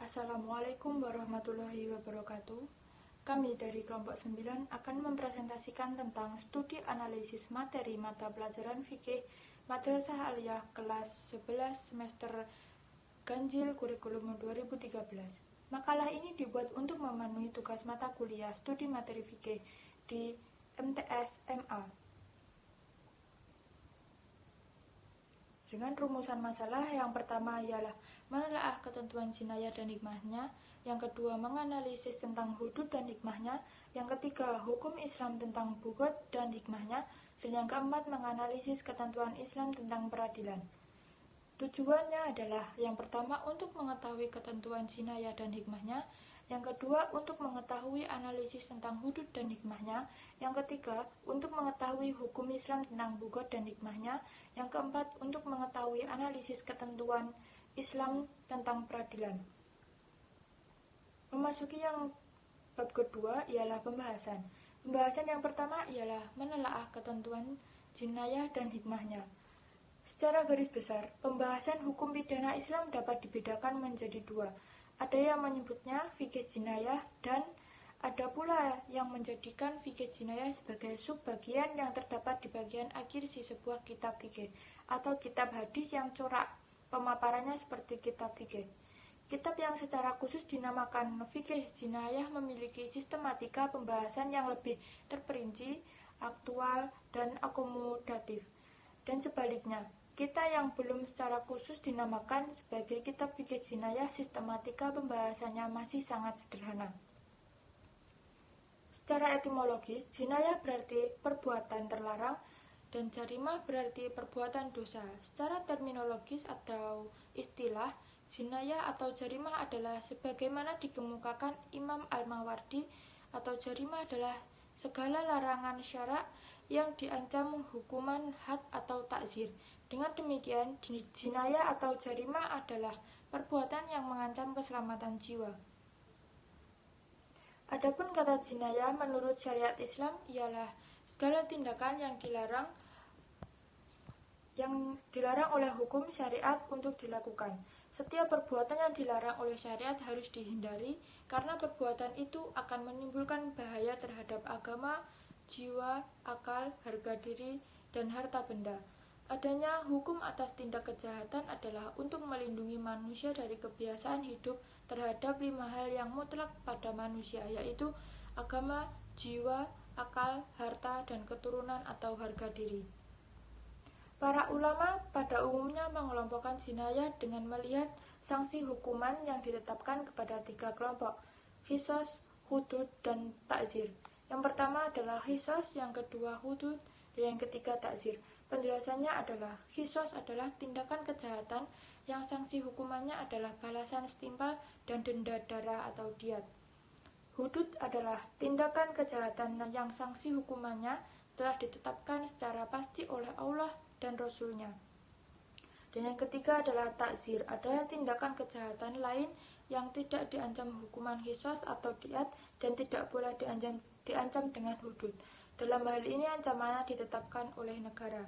Assalamualaikum warahmatullahi wabarakatuh. Kami dari kelompok 9 akan mempresentasikan tentang studi analisis materi mata pelajaran fikih Madrasah Aliyah kelas 11 semester ganjil kurikulum 2013. Makalah ini dibuat untuk memenuhi tugas mata kuliah studi materi fikih di MTS MA. Dengan rumusan masalah, yang pertama ialah menelaah ketentuan jinayah dan hikmahnya, yang kedua menganalisis tentang hudud dan hikmahnya, yang ketiga hukum Islam tentang bugot dan hikmahnya, dan yang keempat menganalisis ketentuan Islam tentang peradilan. Tujuannya adalah yang pertama untuk mengetahui ketentuan jinayah dan hikmahnya, yang kedua untuk mengetahui analisis tentang hudud dan hikmahnya, yang ketiga untuk mengetahui hukum Islam tentang bugot dan hikmahnya, yang keempat untuk mengetahui analisis ketentuan Islam tentang peradilan. Memasuki yang bab kedua ialah pembahasan. Pembahasan yang pertama ialah menelaah ketentuan jinayah dan hikmahnya. Secara garis besar, pembahasan hukum pidana Islam dapat dibedakan menjadi dua. Ada yang menyebutnya fikih jinayah dan ada pula yang menjadikan fikih jinayah sebagai subbagian yang terdapat di bagian akhir sebuah kitab fikih atau kitab hadis yang corak pemaparannya seperti kitab fikih. Kitab yang secara khusus dinamakan fikih jinayah memiliki sistematika pembahasan yang lebih terperinci, aktual, dan akomodatif. Dan sebaliknya, kita yang belum secara khusus dinamakan sebagai kitab fikih jinayah, sistematika pembahasannya masih sangat sederhana. Secara etimologis, jinayah berarti perbuatan terlarang dan jarimah berarti perbuatan dosa. Secara terminologis atau istilah, jinayah atau jarimah adalah sebagaimana dikemukakan Imam Al-Mawardi, atau jarimah adalah segala larangan syarak yang diancam hukuman had atau takzir. Dengan demikian, jinayah atau jarimah adalah perbuatan yang mengancam keselamatan jiwa. Adapun kata jinayah menurut syariat Islam ialah segala tindakan yang dilarang oleh hukum syariat untuk dilakukan. Setiap perbuatan yang dilarang oleh syariat harus dihindari karena perbuatan itu akan menimbulkan bahaya terhadap agama, jiwa, akal, harga diri, dan harta benda. Adanya hukum atas tindak kejahatan adalah untuk melindungi manusia dari kebiasaan hidup terhadap 5 hal yang mutlak pada manusia, yaitu agama, jiwa, akal, harta, dan keturunan atau harga diri. Para ulama pada umumnya mengelompokkan jinayah dengan melihat sanksi hukuman yang ditetapkan kepada 3 kelompok, qisas, hudud, dan takzir. Yang pertama adalah qisas, yang kedua hudud, dan yang ketiga takzir. Penjelasannya adalah qisas adalah tindakan kejahatan yang sanksi hukumannya adalah balasan setimpal dan denda darah atau diat. Hudud adalah tindakan kejahatan yang sanksi hukumannya telah ditetapkan secara pasti oleh Allah dan Rasul-Nya. Dan yang ketiga adalah takzir, adalah tindakan kejahatan lain yang tidak diancam hukuman qisas atau diat dan tidak pula diancam dengan hudud. Dalam hal ini ancamannya ditetapkan oleh negara.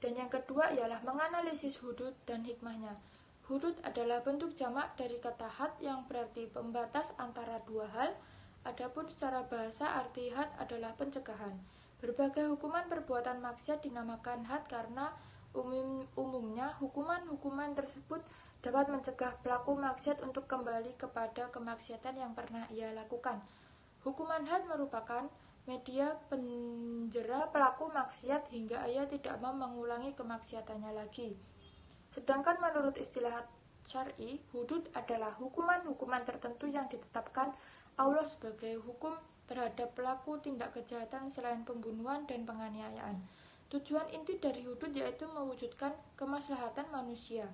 Dan yang kedua ialah menganalisis hudud dan hikmahnya. Hudud adalah bentuk jamak dari kata had yang berarti pembatas antara dua hal. Adapun secara bahasa arti had adalah pencegahan. Berbagai hukuman perbuatan maksiat dinamakan had karena umumnya hukuman-hukuman tersebut dapat mencegah pelaku maksiat untuk kembali kepada kemaksiatan yang pernah ia lakukan. Hukuman had merupakan media penjera pelaku maksiat hingga ia tidak mau mengulangi kemaksiatannya lagi. Sedangkan menurut istilah syar'i, hudud adalah hukuman-hukuman tertentu yang ditetapkan Allah sebagai hukum terhadap pelaku tindak kejahatan selain pembunuhan dan penganiayaan. Tujuan inti dari hudud yaitu mewujudkan kemaslahatan manusia.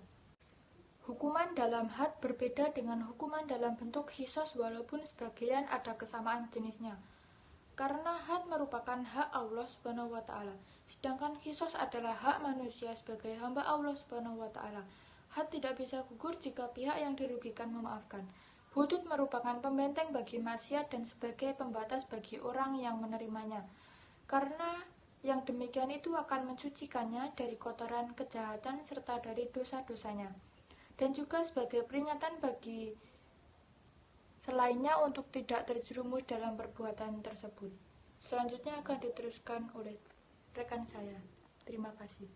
Hukuman dalam had berbeda dengan hukuman dalam bentuk qisas walaupun sebagian ada kesamaan jenisnya. Karena had merupakan hak Allah Subhanahu wa taala, sedangkan qisas adalah hak manusia sebagai hamba Allah Subhanahu wa taala. Had tidak bisa gugur jika pihak yang dirugikan memaafkan. Hudud merupakan pembenteng bagi maksiat dan sebagai pembatas bagi orang yang menerimanya. Karena yang demikian itu akan mensucikannya dari kotoran kejahatan serta dari dosa-dosanya. dan juga sebagai peringatan bagi selainnya untuk tidak terjerumus dalam perbuatan tersebut. Selanjutnya akan diteruskan oleh rekan saya. Terima kasih.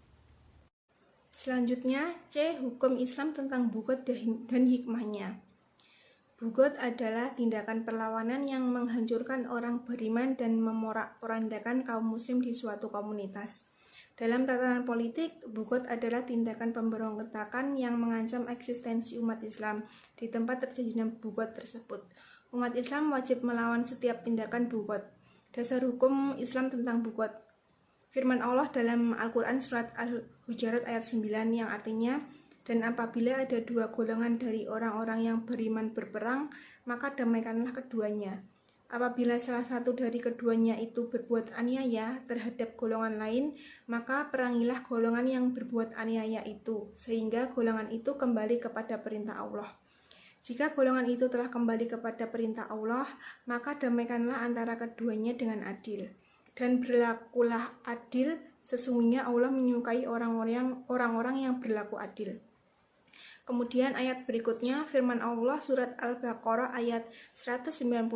Selanjutnya, C. Hukum Islam tentang bugot dan hikmahnya. Bugot adalah tindakan perlawanan yang menghancurkan orang beriman dan memorak-porandakan kaum muslim di suatu komunitas. Dalam tatanan politik, bugot adalah tindakan pemberontakan yang mengancam eksistensi umat Islam di tempat terjadinya bugot tersebut. Umat Islam wajib melawan setiap tindakan bugot. Dasar hukum Islam tentang bugot. Firman Allah dalam Al-Quran surat Al-Hujurat ayat 9 yang artinya, dan apabila ada dua golongan dari orang-orang yang beriman berperang, maka damaikanlah keduanya. Apabila salah satu dari keduanya itu berbuat aniaya terhadap golongan lain, maka perangilah golongan yang berbuat aniaya itu, sehingga golongan itu kembali kepada perintah Allah. Jika golongan itu telah kembali kepada perintah Allah, maka damaikanlah antara keduanya dengan adil. Dan berlakulah adil, sesungguhnya Allah menyukai orang-orang yang berlaku adil. Kemudian ayat berikutnya firman Allah surat Al-Baqarah ayat 194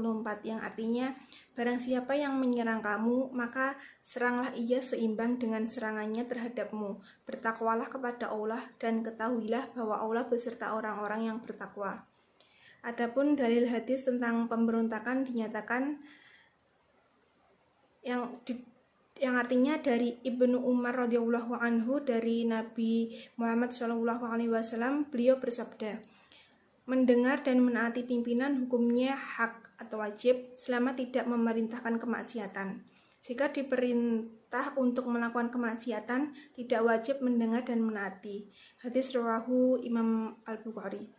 yang artinya, barang siapa yang menyerang kamu, maka seranglah ia seimbang dengan serangannya terhadapmu. Bertakwalah kepada Allah dan ketahuilah bahwa Allah beserta orang-orang yang bertakwa. Adapun dalil hadis tentang pemberontakan dinyatakan yang artinya dari Ibnu Umar radhiyallahu anhu dari Nabi Muhammad SAW, beliau bersabda, mendengar dan menaati pimpinan hukumnya hak atau wajib selama tidak memerintahkan kemaksiatan. Jika diperintah untuk melakukan kemaksiatan, tidak wajib mendengar dan menaati. Hadis rawahu Imam Al-Bukhari.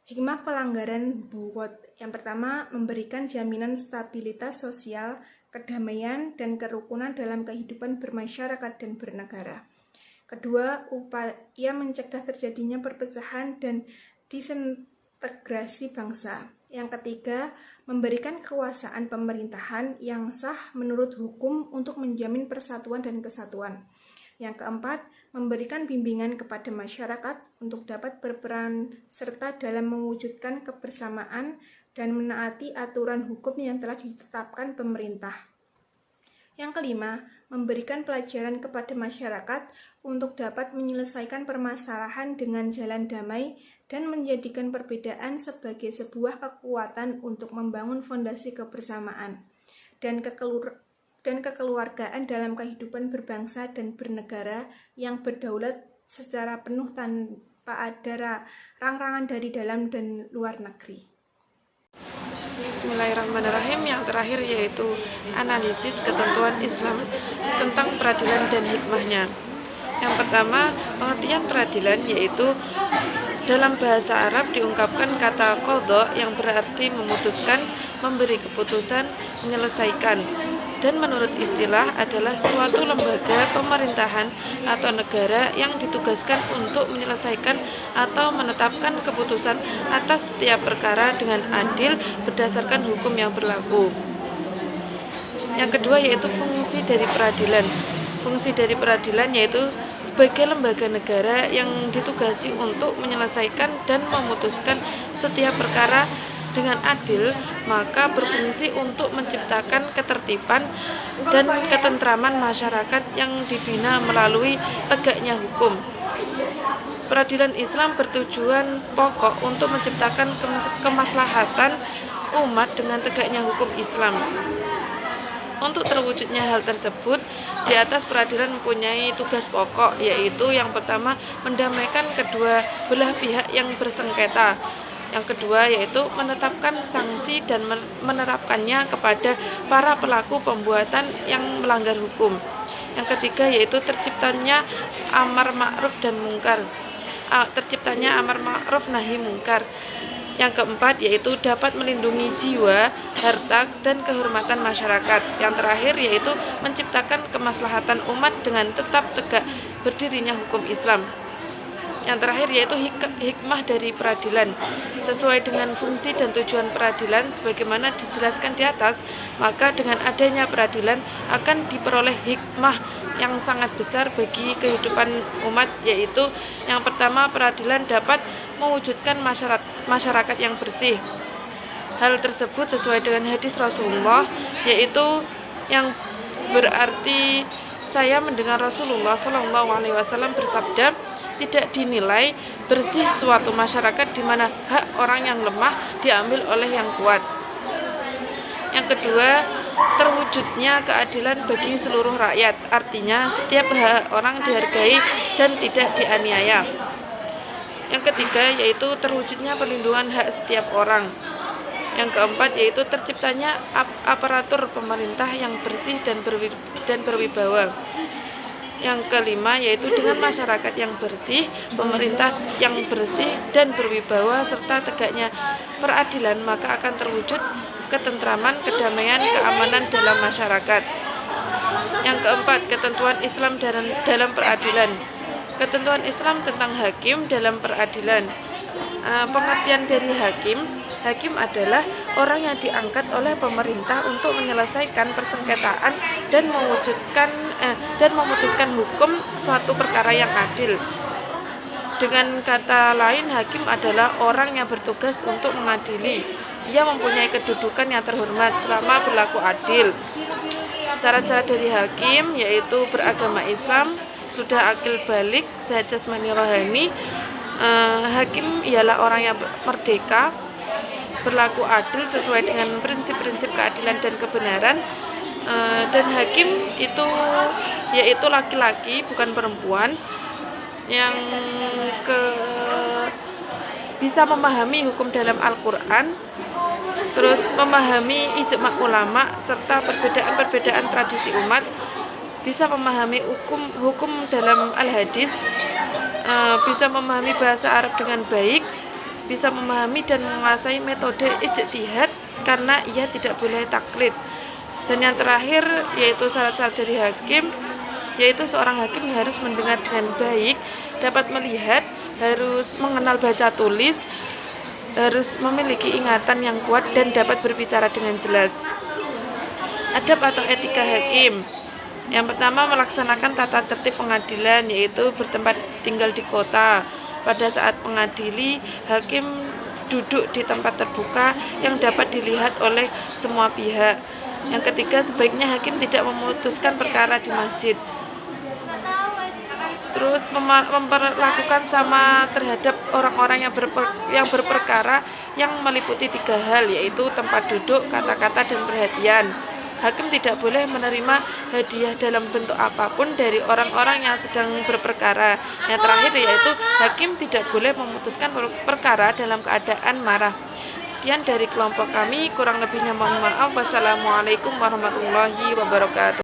Hikmah pelanggaran bugot. Yang pertama, memberikan jaminan stabilitas sosial, kedamaian, dan kerukunan dalam kehidupan bermasyarakat dan bernegara. Kedua, upaya mencegah terjadinya perpecahan dan disintegrasi bangsa. Yang ketiga, memberikan kekuasaan pemerintahan yang sah menurut hukum untuk menjamin persatuan dan kesatuan. Yang keempat, memberikan bimbingan kepada masyarakat untuk dapat berperan serta dalam mewujudkan kebersamaan dan menaati aturan hukum yang telah ditetapkan pemerintah. Yang kelima, memberikan pelajaran kepada masyarakat untuk dapat menyelesaikan permasalahan dengan jalan damai dan menjadikan perbedaan sebagai sebuah kekuatan untuk membangun fondasi kebersamaan dan kekeluargaan dalam kehidupan berbangsa dan bernegara yang berdaulat secara penuh tanpa ada rangsangan dari dalam dan luar negeri. Bismillahirrahmanirrahim. Yang terakhir yaitu analisis ketentuan Islam tentang peradilan dan hikmahnya. Yang pertama, pengertian peradilan yaitu dalam bahasa Arab diungkapkan kata qadha yang berarti memutuskan, memberi keputusan, menyelesaikan, dan menurut istilah adalah suatu lembaga pemerintahan atau negara yang ditugaskan untuk menyelesaikan atau menetapkan keputusan atas setiap perkara dengan adil berdasarkan hukum yang berlaku. Yang kedua yaitu fungsi dari peradilan. Fungsi dari peradilan yaitu sebagai lembaga negara yang ditugasi untuk menyelesaikan dan memutuskan setiap perkara dengan adil, maka berfungsi untuk menciptakan ketertiban dan ketentraman masyarakat yang dibina melalui tegaknya hukum. Peradilan Islam bertujuan pokok untuk menciptakan kemaslahatan umat dengan tegaknya hukum Islam. Untuk terwujudnya hal tersebut, di atas peradilan mempunyai tugas pokok, yaitu yang pertama mendamaikan kedua belah pihak yang bersengketa. Yang kedua yaitu menetapkan sanksi dan menerapkannya kepada para pelaku pembuatan yang melanggar hukum. Yang ketiga yaitu terciptanya amar ma'ruf nahi mungkar. Yang keempat yaitu dapat melindungi jiwa, harta, dan kehormatan masyarakat. Yang terakhir yaitu menciptakan kemaslahatan umat dengan tetap tegak berdirinya hukum Islam. Yang terakhir yaitu hikmah dari peradilan. Sesuai dengan fungsi dan tujuan peradilan sebagaimana dijelaskan di atas, maka dengan adanya peradilan akan diperoleh hikmah yang sangat besar bagi kehidupan umat, yaitu yang pertama, peradilan dapat mewujudkan masyarakat yang bersih. Hal tersebut sesuai dengan hadis Rasulullah, yaitu yang berarti saya mendengar Rasulullah SAW bersabda, tidak dinilai bersih suatu masyarakat di mana hak orang yang lemah diambil oleh yang kuat. Yang kedua, terwujudnya keadilan bagi seluruh rakyat, artinya setiap hak orang dihargai dan tidak dianiaya. Yang ketiga, yaitu terwujudnya perlindungan hak setiap orang. Yang keempat, yaitu terciptanya aparatur pemerintah yang bersih dan berwibawa. Yang kelima, yaitu dengan masyarakat yang bersih, pemerintah yang bersih dan berwibawa, serta tegaknya peradilan, maka akan terwujud ketentraman, kedamaian, keamanan dalam masyarakat. Yang keempat, ketentuan Islam dalam peradilan. Ketentuan Islam tentang hakim dalam peradilan. Pengertian dari hakim adalah orang yang diangkat oleh pemerintah untuk menyelesaikan persengketaan dan memutuskan hukum suatu perkara yang adil. Dengan kata lain, hakim adalah orang yang bertugas untuk mengadili. Ia mempunyai kedudukan yang terhormat selama berlaku adil. Syarat-syarat dari hakim yaitu beragama Islam, sudah akil balik, sehat jasmani rohani. Hakim ialah orang yang merdeka, berlaku adil sesuai dengan prinsip-prinsip keadilan dan kebenaran, dan hakim itu yaitu laki-laki bukan perempuan yang bisa memahami hukum dalam Al-Quran, terus memahami ijma ulama serta perbedaan-perbedaan tradisi umat, bisa memahami hukum dalam Al-Hadis, bisa memahami bahasa Arab dengan baik, bisa memahami dan menguasai metode ijtihad karena ia tidak boleh taklid. Dan yang terakhir yaitu syarat-syarat dari hakim, yaitu seorang hakim harus mendengar dengan baik, dapat melihat, harus mengenal baca tulis, harus memiliki ingatan yang kuat dan dapat berbicara dengan jelas. Adab atau etika hakim. Yang pertama, melaksanakan tata tertib pengadilan, yaitu bertempat tinggal di kota. Pada saat mengadili, hakim duduk di tempat terbuka yang dapat dilihat oleh semua pihak. Yang ketiga, sebaiknya hakim tidak memutuskan perkara di masjid. Terus memperlakukan sama terhadap orang-orang yang berperkara yang meliputi 3 hal, yaitu tempat duduk, kata-kata, dan perhatian. Hakim tidak boleh menerima hadiah dalam bentuk apapun dari orang-orang yang sedang berperkara. Yang terakhir yaitu hakim tidak boleh memutuskan perkara dalam keadaan marah. Sekian dari kelompok kami, kurang lebihnya mohon maaf. Wassalamualaikum warahmatullahi wabarakatuh.